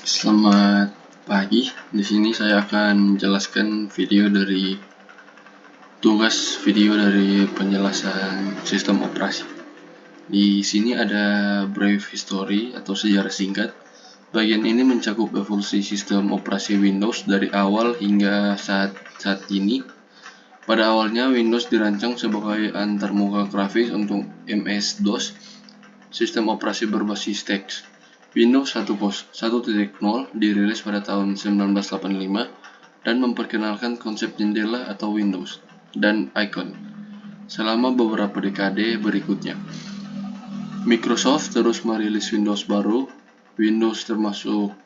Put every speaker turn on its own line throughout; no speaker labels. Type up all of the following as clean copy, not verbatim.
Selamat pagi. Di sini saya akan menjelaskan tugas video dari penjelasan sistem operasi. Di sini ada brief history atau sejarah singkat. Bagian ini mencakup evolusi sistem operasi Windows dari awal hingga saat ini. Pada awalnya Windows dirancang sebagai antarmuka grafis untuk MS-DOS, sistem operasi berbasis teks. Windows 1.0 dirilis pada tahun 1985 dan memperkenalkan konsep jendela atau Windows dan icon. Selama beberapa dekade berikutnya, Microsoft terus merilis Windows baru, Windows termasuk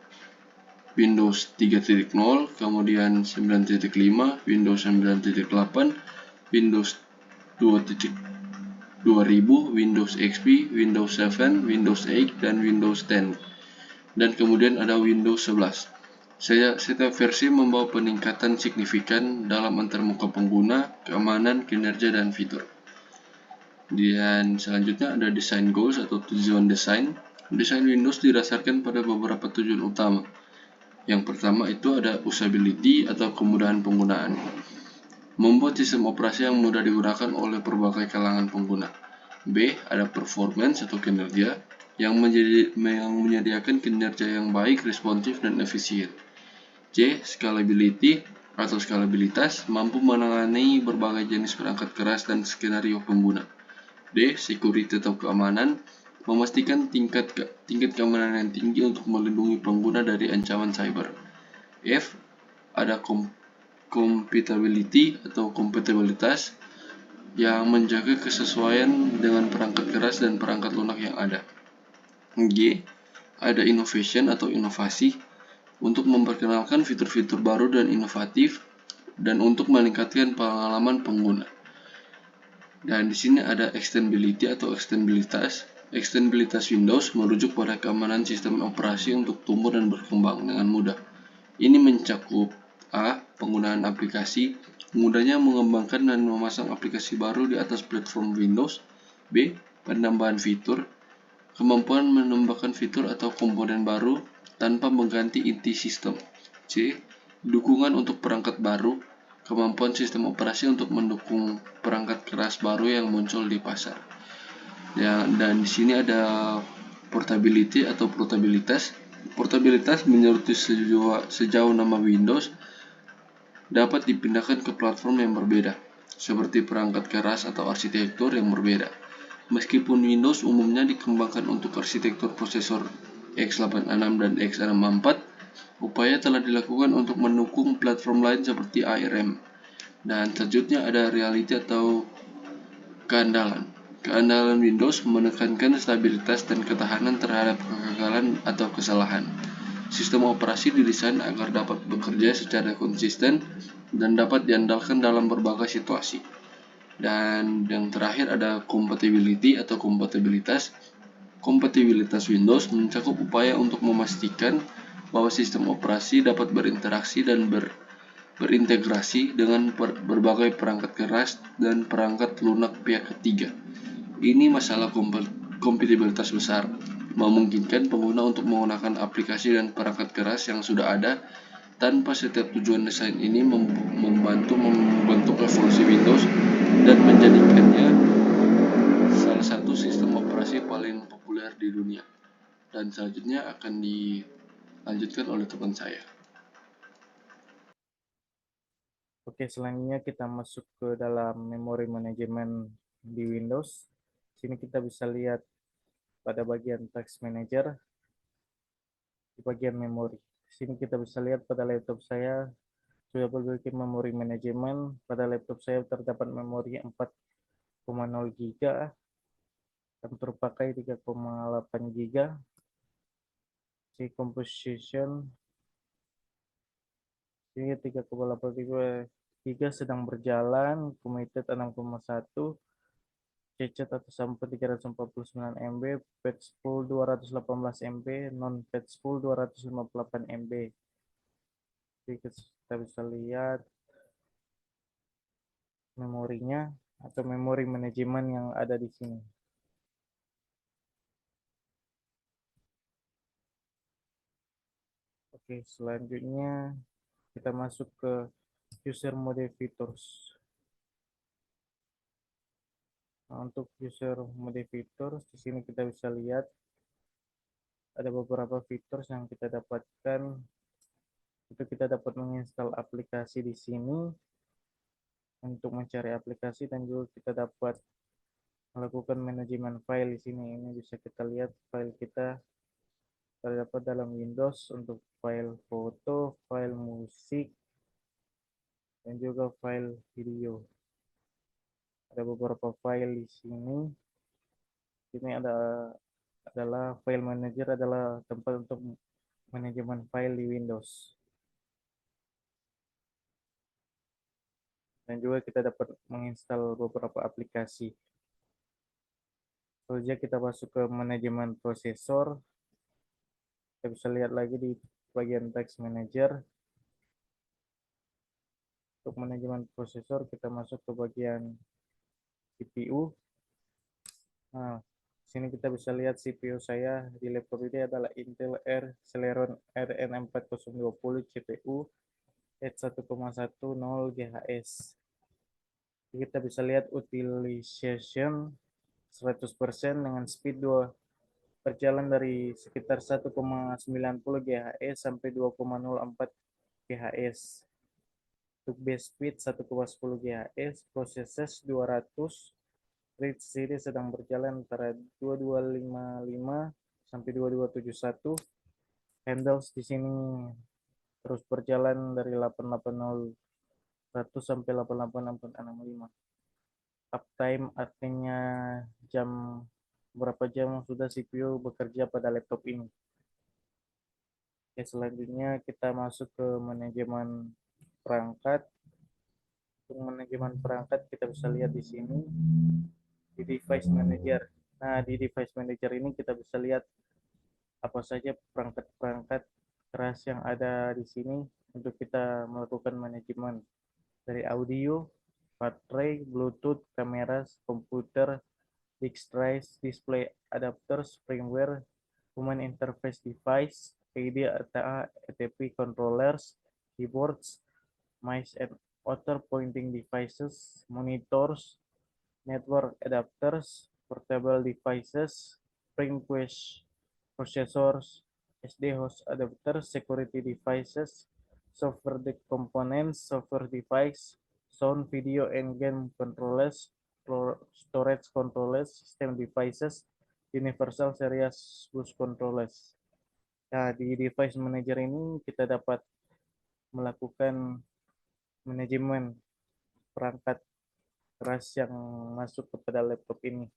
Windows 3.0, kemudian 9.5, Windows 9.8, Windows 2000, Windows XP, Windows 7, Windows 8, dan Windows 10. Dan kemudian ada Windows 11. Setiap versi membawa peningkatan signifikan dalam antarmuka pengguna, keamanan, kinerja, dan fitur. Dan selanjutnya ada design goals atau tujuan desain. Desain Windows didasarkan pada beberapa tujuan utama. Yang pertama itu ada usability atau kemudahan penggunaan. Membuat sistem operasi yang mudah digunakan oleh berbagai kalangan pengguna. B. Ada performance atau kinerja yang menyediakan kinerja yang baik, responsif, dan efisien. C. Scalability atau skalabilitas, mampu menangani berbagai jenis perangkat keras dan skenario pengguna. D. Security atau keamanan, memastikan tingkat keamanan yang tinggi untuk melindungi pengguna dari ancaman cyber. F. Ada compatibility atau kompatibilitas yang menjaga kesesuaian dengan perangkat keras dan perangkat lunak yang ada. G. Ada innovation atau inovasi untuk memperkenalkan fitur-fitur baru dan inovatif dan untuk meningkatkan pengalaman pengguna. Dan di sini ada extensibility atau ekstensibilitas. Ekstensibilitas Windows merujuk pada keamanan sistem operasi untuk tumbuh dan berkembang dengan mudah. Ini mencakup A. Penggunaan aplikasi, mudahnya mengembangkan dan memasang aplikasi baru di atas platform Windows. B. Penambahan fitur, kemampuan menambahkan fitur atau komponen baru tanpa mengganti inti sistem. C. Dukungan untuk perangkat baru, kemampuan sistem operasi untuk mendukung perangkat keras baru yang muncul di pasar. Dan di sini ada portability atau portabilitas. Portabilitas menyeruti sejauh nama Windows dapat dipindahkan ke platform yang berbeda, seperti perangkat keras atau arsitektur yang berbeda. Meskipun Windows umumnya dikembangkan untuk arsitektur prosesor x86 dan x64, upaya telah dilakukan untuk mendukung platform lain seperti ARM. Dan selanjutnya ada reality atau keandalan. Keandalan Windows menekankan stabilitas dan ketahanan terhadap kegagalan atau kesalahan. Sistem operasi didesain agar dapat bekerja secara konsisten dan dapat diandalkan dalam berbagai situasi. Dan yang terakhir ada compatibility atau kompatibilitas. Kompatibilitas Windows mencakup upaya untuk memastikan bahwa sistem operasi dapat berinteraksi dan berintegrasi dengan berbagai perangkat keras dan perangkat lunak pihak ketiga. Ini masalah kompatibilitas besar, memungkinkan pengguna untuk menggunakan aplikasi dan perangkat keras yang sudah ada tanpa setiap tujuan. Desain ini membantu membentuk evolusi Windows dan menjadikannya salah satu sistem operasi paling populer di dunia. Dan selanjutnya akan dilanjutkan oleh teman saya.
Oke, selanjutnya kita masuk ke dalam memori manajemen di Windows. Sini kita bisa lihat pada bagian Task Manager di bagian memori. Sini kita bisa lihat pada laptop saya sudah memiliki memori manajemen. Pada laptop saya terdapat memori 4,0 GB dan terpakai 3,8 GB. Si composition ini 3,8 GB sedang berjalan, committed 6,1, cache atau sampai 349 MB, patch full 218 MB, non patch full 258 MB. Jadi kita bisa lihat memorinya atau memori manajemen yang ada di sini. Oke, selanjutnya kita masuk ke user mode features. Nah, untuk user mode features di sini kita bisa lihat ada beberapa fitur yang kita dapatkan. Itu kita dapat menginstal aplikasi di sini untuk mencari aplikasi, dan juga kita dapat melakukan manajemen file di sini. Ini bisa kita lihat file kita terdapat dalam Windows untuk file foto, file musik, dan juga file video. Ada beberapa file di sini. Ini adalah file manager, adalah tempat untuk manajemen file di Windows. Dan juga kita dapat menginstal beberapa aplikasi. Selanjutnya kita masuk ke manajemen prosesor. Kita bisa lihat lagi di bagian text manager. Untuk manajemen prosesor kita masuk ke bagian CPU. Nah, sini kita bisa lihat CPU saya di laptop ini adalah Intel Celeron RN4020 CPU H1,10 GHz. Kita bisa lihat utilization 100% dengan speed 2 berjalan dari sekitar 1,90 GHz sampai 2,04 GHz. Untuk base speed 1,10 GHz, processes 200, read CD sedang berjalan antara 2255 sampai 2271. Handles di sini terus berjalan dari 880 sampai 88465. Uptime artinya jam berapa jam sudah CPU bekerja pada laptop ini. Oke, selanjutnya kita masuk ke manajemen perangkat. Untuk manajemen perangkat kita bisa lihat di sini di device manager. Nah, di device manager ini kita bisa lihat apa saja perangkat-perangkat keras yang ada di sini untuk kita melakukan manajemen, dari audio, baterai, Bluetooth, kamera, komputer, disk drive, display adapters, firmware, human interface device, PD, ATA, ETP controllers, keyboards, mice and other pointing devices, monitors, network adapters, portable devices, spring push processors, SD host adapters, security devices, software components, software device, sound, video, and game controllers, storage controllers, system devices, universal series bus controllers. Nah, di device manager ini kita dapat melakukan manajemen perangkat keras yang masuk kepada laptop ini.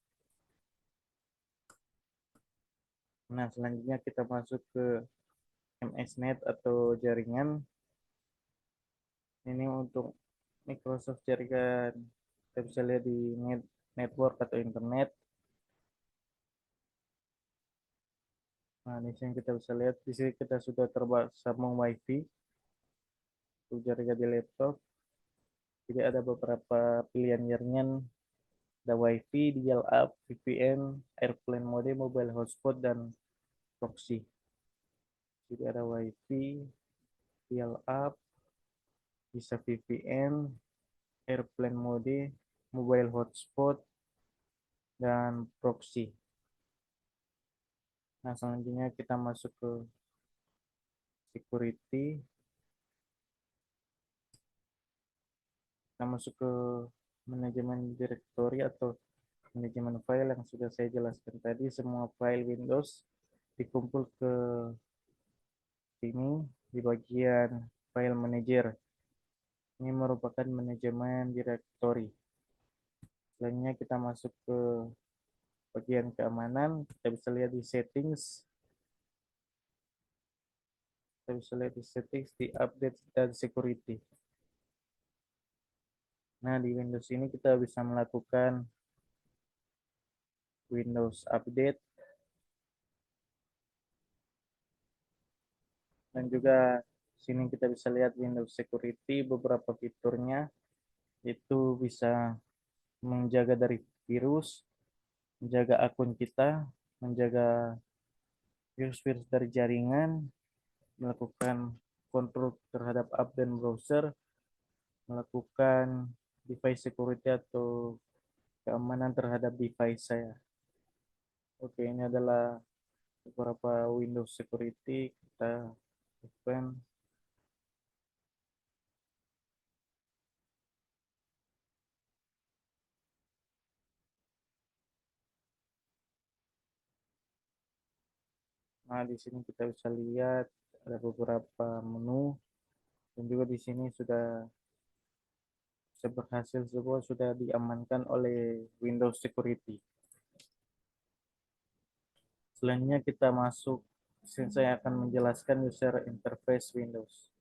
Nah, selanjutnya kita masuk ke MSNet atau jaringan. Ini untuk Microsoft jaringan. Kita bisa lihat di network atau internet. Nah, di sini kita bisa lihat, di sini kita sudah tersambung WiFi untuk jaringan di laptop. Jadi ada beberapa pilihan jaringan. Ada WiFi, dial-up, VPN, airplane mode, mobile hotspot, dan proxy. Jadi ada WiFi, dial-up, bisa VPN, airplane mode, mobile hotspot, dan proxy. Nah, selanjutnya kita masuk ke security. Kita masuk ke manajemen directory atau manajemen file yang sudah saya jelaskan tadi. Semua file Windows dikumpul ke sini di bagian file manager. Ini merupakan manajemen directory. Selanjutnya kita masuk ke bagian keamanan. Kita bisa lihat di settings. Kita bisa lihat di settings, di update, dan security. Nah, di Windows ini kita bisa melakukan Windows Update, dan juga sini kita bisa lihat Windows Security. Beberapa fiturnya itu bisa menjaga dari virus, menjaga akun kita, menjaga virus-virus dari jaringan, melakukan kontrol terhadap app dan browser, melakukan device security atau keamanan terhadap device saya. Oke, ini adalah beberapa Windows security. Kita open. Nah, di sini kita bisa lihat ada beberapa menu, dan juga di sini sudah berhasil semua sudah diamankan oleh Windows Security. Selanjutnya kita masuk, saya akan menjelaskan user interface Windows.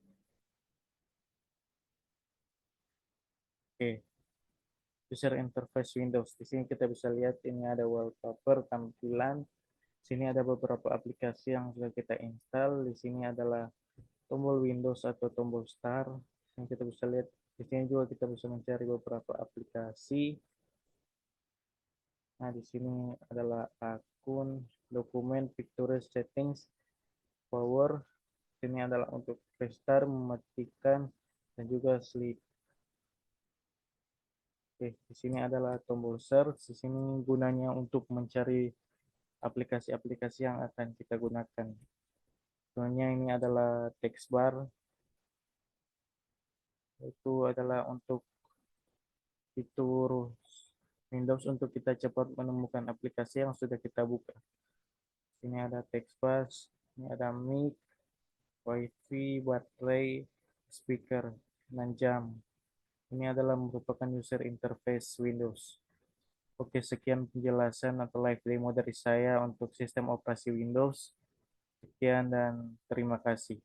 Oke, user interface Windows. Di sini kita bisa lihat ini ada wallpaper, tampilan. Di sini ada beberapa aplikasi yang sudah kita install. Di sini adalah tombol Windows atau tombol start. Yang kita bisa lihat di sini juga kita bisa mencari beberapa aplikasi. Nah, di sini adalah akun, dokumen, pictures, settings, power. Ini adalah untuk restart, mematikan, dan juga sleep. Oke, di sini adalah tombol search. Di sini gunanya untuk mencari aplikasi-aplikasi yang akan kita gunakan. Contohnya ini adalah text bar. Itu adalah untuk fitur Windows untuk kita cepat menemukan aplikasi yang sudah kita buka. Ini ada text bar, ini ada mic, wifi, baterai, speaker, dan jam. Ini adalah merupakan user interface Windows. Oke, sekian penjelasan atau live demo dari saya untuk sistem operasi Windows. Sekian dan terima kasih.